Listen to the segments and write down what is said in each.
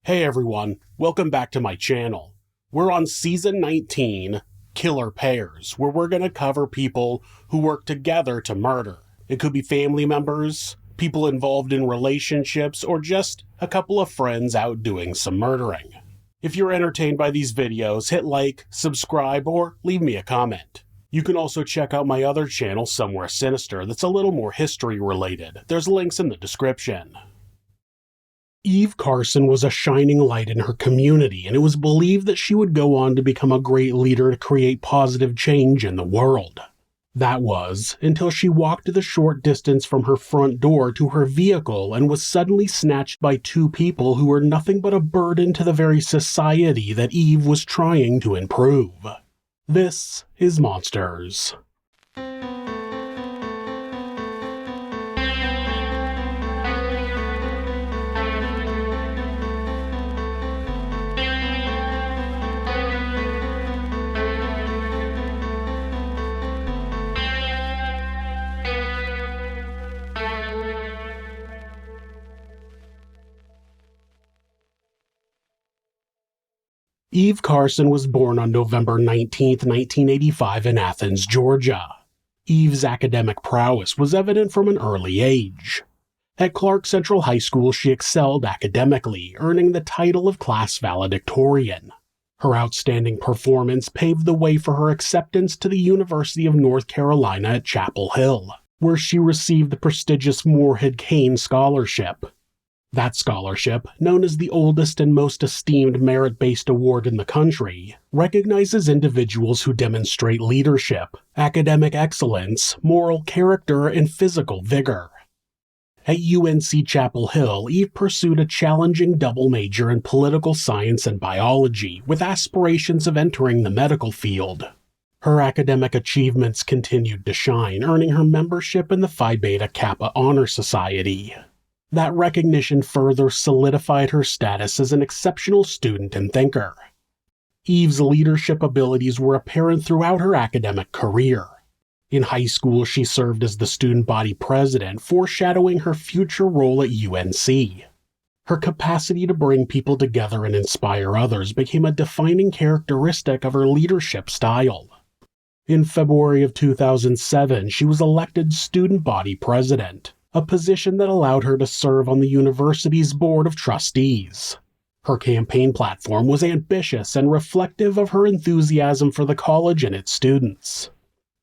Hey everyone, welcome back to my channel. We're on Season 19, Killer Pairs, where we're going to cover people who work together to murder. It could be family members, people involved in relationships, or just a couple of friends out doing some murdering. If you're entertained by these videos, hit like, subscribe, or leave me a comment. You can also check out my other channel, Somewhere Sinister, that's a little more history related. There's links in the description. Eve Carson was a shining light in her community, and it was believed that she would go on to become a great leader to create positive change in the world. That was, until she walked the short distance from her front door to her vehicle and was suddenly snatched by two people who were nothing but a burden to the very society that Eve was trying to improve. This is Monsters. Eve Carson was born on November 19, 1985 in Athens, Georgia. Eve's academic prowess was evident from an early age. At Clark Central High School, she excelled academically, earning the title of class valedictorian. Her outstanding performance paved the way for her acceptance to the University of North Carolina at Chapel Hill, where she received the prestigious Moorhead Cain Scholarship. That scholarship, known as the oldest and most esteemed merit-based award in the country, recognizes individuals who demonstrate leadership, academic excellence, moral character, and physical vigor. At UNC Chapel Hill, Eve pursued a challenging double major in political science and biology, with aspirations of entering the medical field. Her academic achievements continued to shine, earning her membership in the Phi Beta Kappa Honor Society. That recognition further solidified her status as an exceptional student and thinker. Eve's leadership abilities were apparent throughout her academic career. In high school, she served as the student body president, foreshadowing her future role at UNC. Her capacity to bring people together and inspire others became a defining characteristic of her leadership style. In February of 2007, she was elected student body president, a position that allowed her to serve on the university's board of trustees. Her campaign platform was ambitious and reflective of her enthusiasm for the college and its students.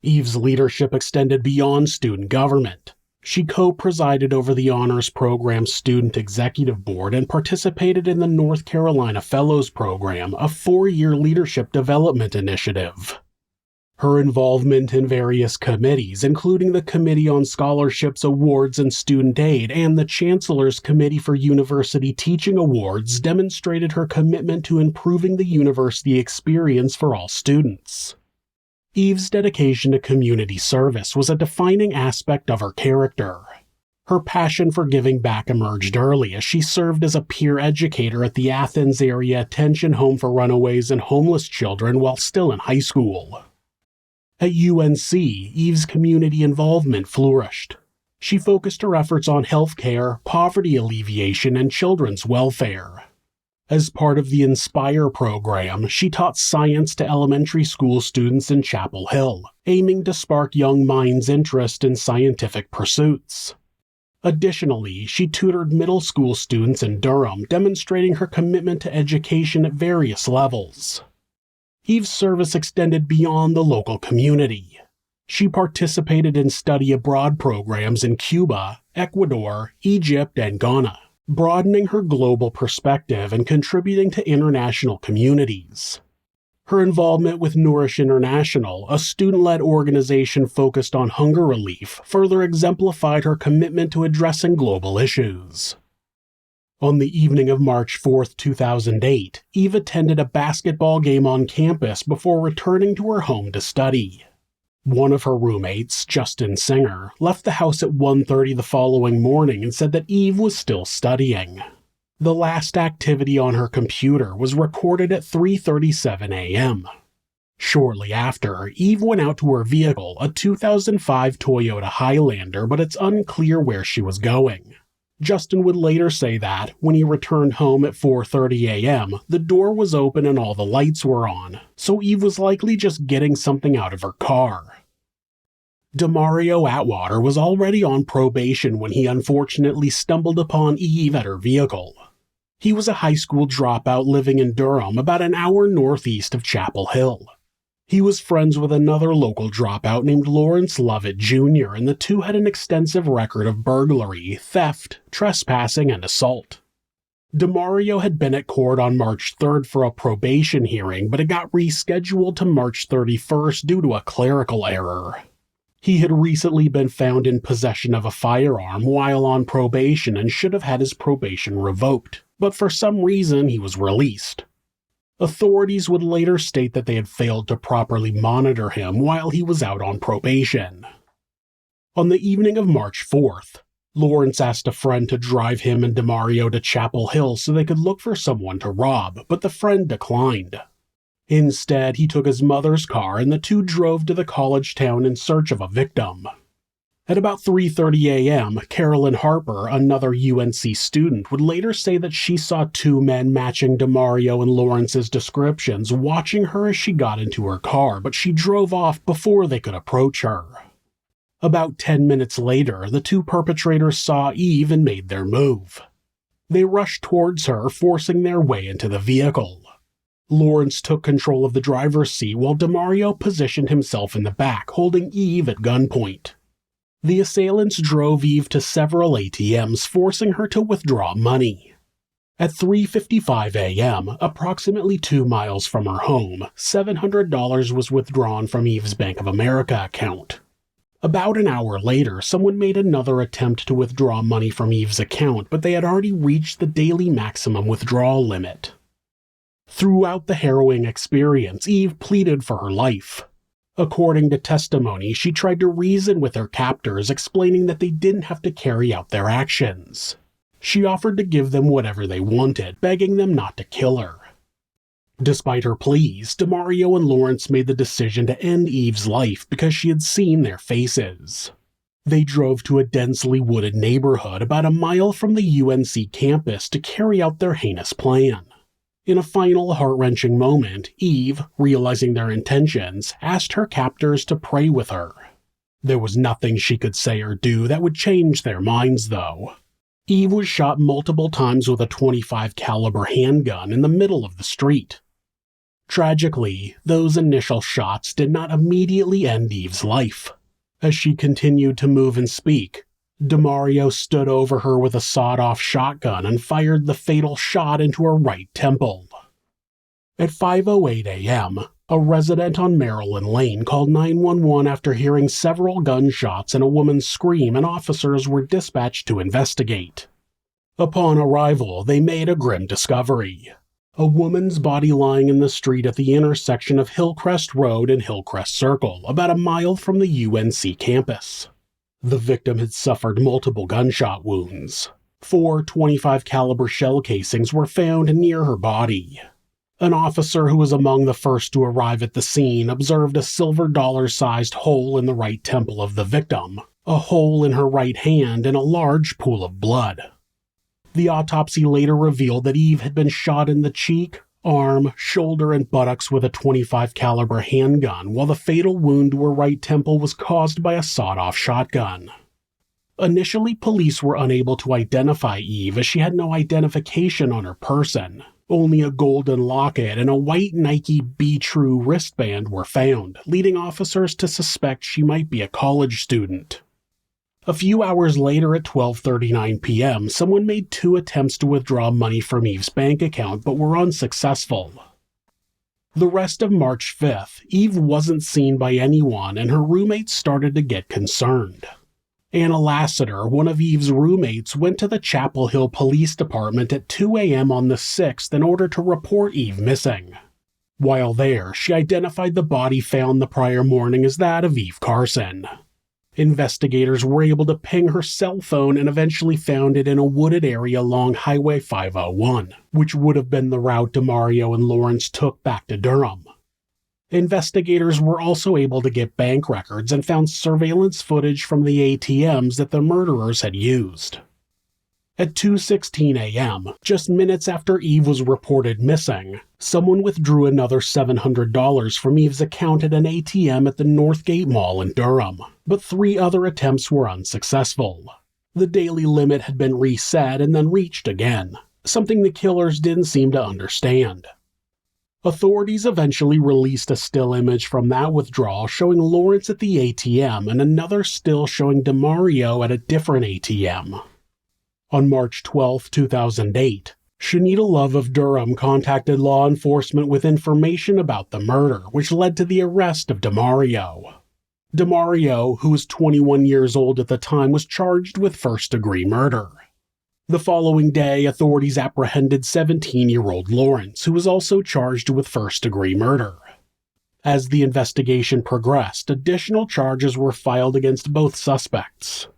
Eve's leadership extended beyond student government. She co-presided over the honors program's student executive board and participated in the North Carolina Fellows Program, a 4-year leadership development initiative. Her involvement in various committees, including the Committee on Scholarships, Awards, and Student Aid and the Chancellor's Committee for University Teaching Awards, demonstrated her commitment to improving the university experience for all students. Eve's dedication to community service was a defining aspect of her character. Her passion for giving back emerged early as she served as a peer educator at the Athens area Attention Home for Runaways and Homeless Children while still in high school. At UNC, Eve's community involvement flourished. She focused her efforts on healthcare, poverty alleviation, and children's welfare. As part of the Inspire program, she taught science to elementary school students in Chapel Hill, aiming to spark young minds' interest in scientific pursuits. Additionally, she tutored middle school students in Durham, demonstrating her commitment to education at various levels. Eve's service extended beyond the local community. She participated in study abroad programs in Cuba, Ecuador, Egypt, and Ghana, broadening her global perspective and contributing to international communities. Her involvement with Nourish International, a student-led organization focused on hunger relief, further exemplified her commitment to addressing global issues. On the evening of March 4, 2008, Eve attended a basketball game on campus before returning to her home to study. One of her roommates, Justin Singer, left the house at 1:30 the following morning and said that Eve was still studying. The last activity on her computer was recorded at 3:37 a.m. Shortly after, Eve went out to her vehicle, a 2005 Toyota Highlander, but it's unclear where she was going. Justin would later say that, when he returned home at 4:30 a.m., the door was open and all the lights were on, so Eve was likely just getting something out of her car. Demario Atwater was already on probation when he unfortunately stumbled upon Eve at her vehicle. He was a high school dropout living in Durham, about an hour northeast of Chapel Hill. He was friends with another local dropout named Laurence Lovette Jr., and the two had an extensive record of burglary, theft, trespassing, and assault. Demario had been at court on March 3rd for a probation hearing, but it got rescheduled to March 31st due to a clerical error. He had recently been found in possession of a firearm while on probation and should have had his probation revoked, but for some reason he was released. Authorities would later state that they had failed to properly monitor him while he was out on probation. On the evening of March 4th, Laurence asked a friend to drive him and Demario to Chapel Hill so they could look for someone to rob, but the friend declined. Instead, he took his mother's car and the two drove to the college town in search of a victim. At about 3:30 a.m., Carolyn Harper, another UNC student, would later say that she saw two men matching Demario and Laurence's descriptions watching her as she got into her car, but she drove off before they could approach her. About 10 minutes later, the two perpetrators saw Eve and made their move. They rushed towards her, forcing their way into the vehicle. Laurence took control of the driver's seat while Demario positioned himself in the back, holding Eve at gunpoint. The assailants drove Eve to several ATMs, forcing her to withdraw money. At 3:55 a.m., approximately 2 miles from her home, $700 was withdrawn from Eve's Bank of America account. About an hour later, someone made another attempt to withdraw money from Eve's account, but they had already reached the daily maximum withdrawal limit. Throughout the harrowing experience, Eve pleaded for her life. According to testimony, she tried to reason with her captors, explaining that they didn't have to carry out their actions. She offered to give them whatever they wanted, begging them not to kill her. Despite her pleas, Demario and Laurence made the decision to end Eve's life because she had seen their faces. They drove to a densely wooded neighborhood about a mile from the UNC campus to carry out their heinous plan. In a final heart-wrenching moment, Eve, realizing their intentions, asked her captors to pray with her. There was nothing she could say or do that would change their minds, though. Eve was shot multiple times with a .25 caliber handgun in the middle of the street. Tragically, those initial shots did not immediately end Eve's life. As she continued to move and speak, Demario stood over her with a sawed-off shotgun and fired the fatal shot into her right temple. At 5:08 a.m., a resident on Maryland Lane called 911 after hearing several gunshots and a woman scream, and officers were dispatched to investigate. Upon arrival, they made a grim discovery. A woman's body lying in the street at the intersection of Hillcrest Road and Hillcrest Circle, about a mile from the UNC campus. The victim had suffered multiple gunshot wounds. 4 .25 caliber shell casings were found near her body. An officer who was among the first to arrive at the scene observed a silver dollar-sized hole in the right temple of the victim, a hole in her right hand, and a large pool of blood. The autopsy later revealed that Eve had been shot in the cheek, arm, shoulder, and buttocks with a .25 caliber handgun, while the fatal wound to her right temple was caused by a sawed-off shotgun. Initially, police were unable to identify Eve as she had no identification on her person. Only a golden locket and a white Nike Be True wristband were found, leading officers to suspect she might be a college student. A few hours later at 12:39 p.m., someone made 2 attempts to withdraw money from Eve's bank account but were unsuccessful. The rest of March 5th, Eve wasn't seen by anyone and her roommates started to get concerned. Anna Lassiter, one of Eve's roommates, went to the Chapel Hill Police Department at 2 a.m. on the 6th in order to report Eve missing. While there, she identified the body found the prior morning as that of Eve Carson. Investigators were able to ping her cell phone and eventually found it in a wooded area along Highway 501, which would have been the route Demario and Laurence took back to Durham. Investigators were also able to get bank records and found surveillance footage from the ATMs that the murderers had used. At 2:16 a.m., just minutes after Eve was reported missing, someone withdrew another $700 from Eve's account at an ATM at the Northgate Mall in Durham, but 3 other attempts were unsuccessful. The daily limit had been reset and then reached again, something the killers didn't seem to understand. Authorities eventually released a still image from that withdrawal showing Laurence at the ATM and another still showing Demario at a different ATM. On March 12, 2008, Shanita Love of Durham contacted law enforcement with information about the murder, which led to the arrest of Demario. Demario, who was 21 years old at the time, was charged with first-degree murder. The following day, authorities apprehended 17-year-old Laurence, who was also charged with first-degree murder. As the investigation progressed, additional charges were filed against both suspects.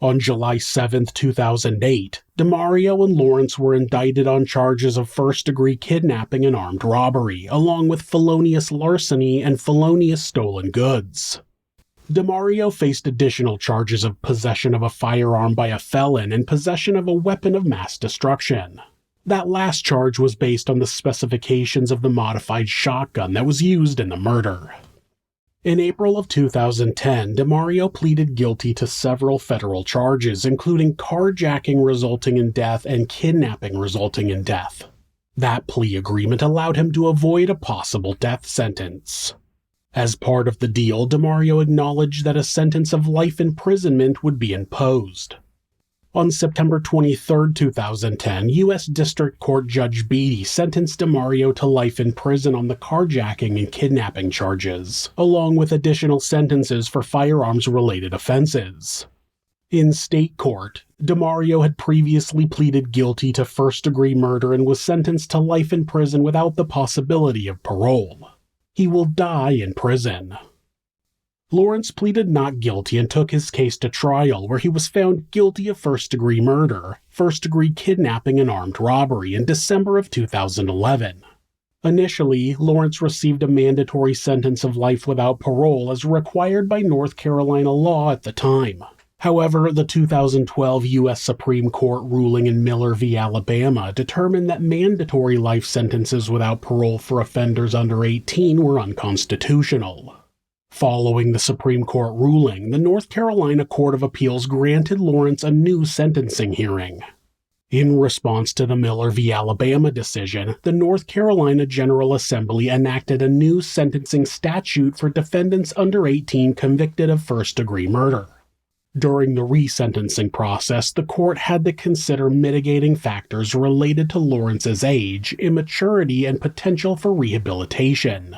On July 7, 2008, Demario and Laurence were indicted on charges of first-degree kidnapping and armed robbery, along with felonious larceny and felonious stolen goods. Demario faced additional charges of possession of a firearm by a felon and possession of a weapon of mass destruction. That last charge was based on the specifications of the modified shotgun that was used in the murder. In April of 2010, Demario pleaded guilty to several federal charges, including carjacking resulting in death and kidnapping resulting in death. That plea agreement allowed him to avoid a possible death sentence. As part of the deal, Demario acknowledged that a sentence of life imprisonment would be imposed. On September 23, 2010, U.S. District Court Judge Beatty sentenced Demario to life in prison on the carjacking and kidnapping charges, along with additional sentences for firearms-related offenses. In state court, Demario had previously pleaded guilty to first-degree murder and was sentenced to life in prison without the possibility of parole. He will die in prison. Laurence pleaded not guilty and took his case to trial, where he was found guilty of first-degree murder, first-degree kidnapping, and armed robbery in December of 2011. Initially, Laurence received a mandatory sentence of life without parole as required by North Carolina law at the time. However, the 2012 U.S. Supreme Court ruling in Miller v. Alabama determined that mandatory life sentences without parole for offenders under 18 were unconstitutional. Following the Supreme Court ruling, the North Carolina Court of Appeals granted Laurence a new sentencing hearing. In response to the Miller v. Alabama decision, the North Carolina General Assembly enacted a new sentencing statute for defendants under 18 convicted of first-degree murder. During the resentencing process, the court had to consider mitigating factors related to Laurence's age, immaturity, and potential for rehabilitation.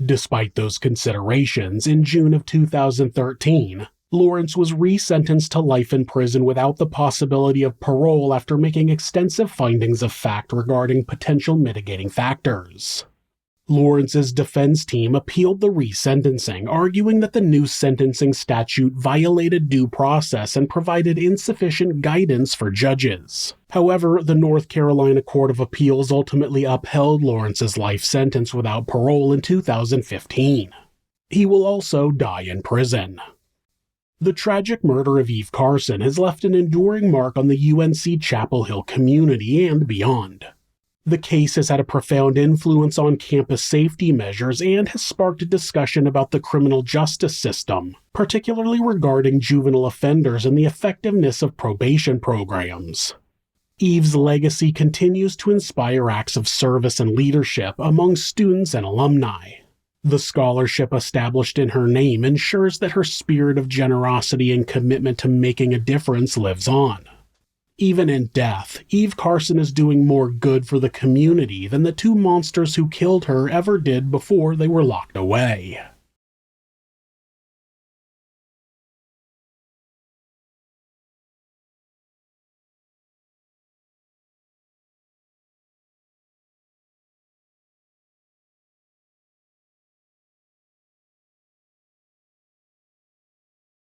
Despite those considerations, in June of 2013, Laurence was resentenced to life in prison without the possibility of parole after making extensive findings of fact regarding potential mitigating factors. Laurence's defense team appealed the resentencing, arguing that the new sentencing statute violated due process and provided insufficient guidance for judges. However, the North Carolina Court of Appeals ultimately upheld Laurence's life sentence without parole in 2015. He will also die in prison. The tragic murder of Eve Carson has left an enduring mark on the UNC Chapel Hill community and beyond. The case has had a profound influence on campus safety measures and has sparked a discussion about the criminal justice system, particularly regarding juvenile offenders and the effectiveness of probation programs. Eve's legacy continues to inspire acts of service and leadership among students and alumni. The scholarship established in her name ensures that her spirit of generosity and commitment to making a difference lives on. Even in death, Eve Carson is doing more good for the community than the 2 monsters who killed her ever did before they were locked away.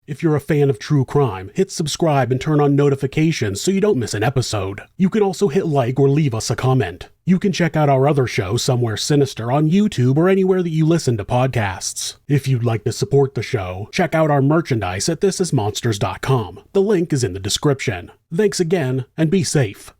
If you're a fan of true crime, hit subscribe and turn on notifications so you don't miss an episode. You can also hit like or leave us a comment. You can check out our other show, Somewhere Sinister, on YouTube or anywhere that you listen to podcasts. If you'd like to support the show, check out our merchandise at thisismonsters.com. The link is in the description. Thanks again, and be safe.